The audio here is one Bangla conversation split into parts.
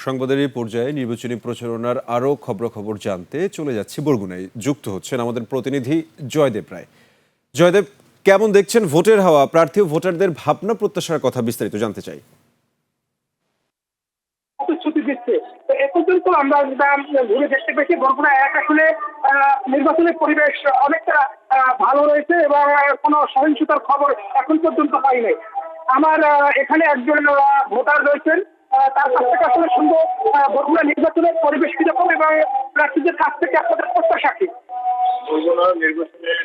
সংবাদের এই পর্যায়ে নির্বাচনী প্রচারণার আরও খবরাখবর জানতে চলে যাচ্ছি বরগুনায়। যুক্ত হচ্ছেন আমাদের প্রতিনিধি জয়দেব রায়। জয়দেব, কেমন দেখছেন ভোটের হাওয়া? প্রার্থী ও ভোটারদের ভাবনা প্রত্যাশার কথা বিস্তারিত জানতে চাই। প্রতিশ্রুতি দিচ্ছে। তো এ পর্যন্ত আমরা যেটা ঘুরে দেখতে পেয়েছি, বরগুনা এক আসলে নির্বাচনের পরিবেশ অনেকটা ভালো রয়েছে এবং কোনো সহিংসতার খবর এখন পর্যন্ত পাই নাই। আমার এখানে একজন ভোটার রয়েছেন, তার কাছ থেকে আসলে শুনবো বরগুনা নির্বাচনের পরিবেশ কিরকম এবং প্রার্থীদের কাছ থেকে আপনাদের প্রত্যাশা কি। বরগুনা নির্বাচনের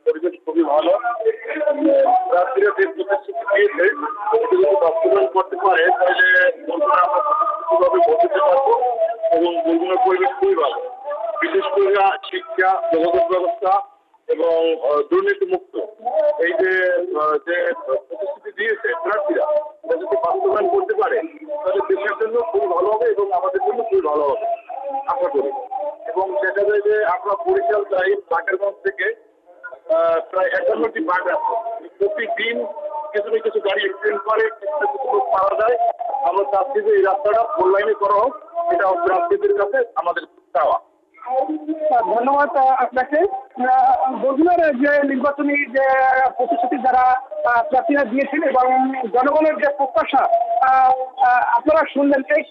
পরিবেশ খুবই ভালো। প্রার্থীরা যে প্রতিশ্রুতি দিয়েছে সেটি যদি বাস্তবায়ন করতে পারে তাহলে বরগুনা আমরা প্রতিশ্রুতিভাবে ভোট দিতে পারবো এবং বরগুনার পরিবেশ খুবই ভালো। বিশেষ করে শিক্ষা, যোগাযোগ ব্যবস্থা এবং দুর্নীতি মুক্ত এই যে প্রতিশ্রুতি দিয়েছে প্রার্থীরা, এটা যদি বাস্তবায়ন করতে পারে তাহলে দেশের জন্য খুবই ভালো হবে এবং আমাদের জন্য খুবই ভালো হবে আশা করি। এবং দেখা যায় যে আমরা বরিশাল যাই বাকেরগঞ্জ থেকে প্রায় ৫১টি বাঘ আছে। প্রতিদিন কিছু না কিছু গাড়ি অ্যাক্সিডেন্ট করে, কিছু না কিছু লোক মারা যায়। আমরা চাচ্ছি যে এই রাস্তাটা ফোর লাইনে করা হোক, এটা প্রার্থীদের কাছে আমাদের চাওয়া। ধন্যবাদ আপনাকে। বরগুনার যে নির্বাচনী যে প্রতিশ্রুতি যারা প্রার্থীরা দিয়েছেন এবং জনগণের যে প্রত্যাশা আপনারা শুনলেন, এই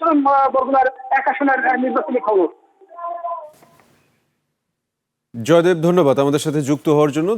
বরগুনার এক আসনের নির্বাচনী খবর। জয়দেব, ধন্যবাদ আমাদের সাথে যুক্ত হওয়ার জন্য।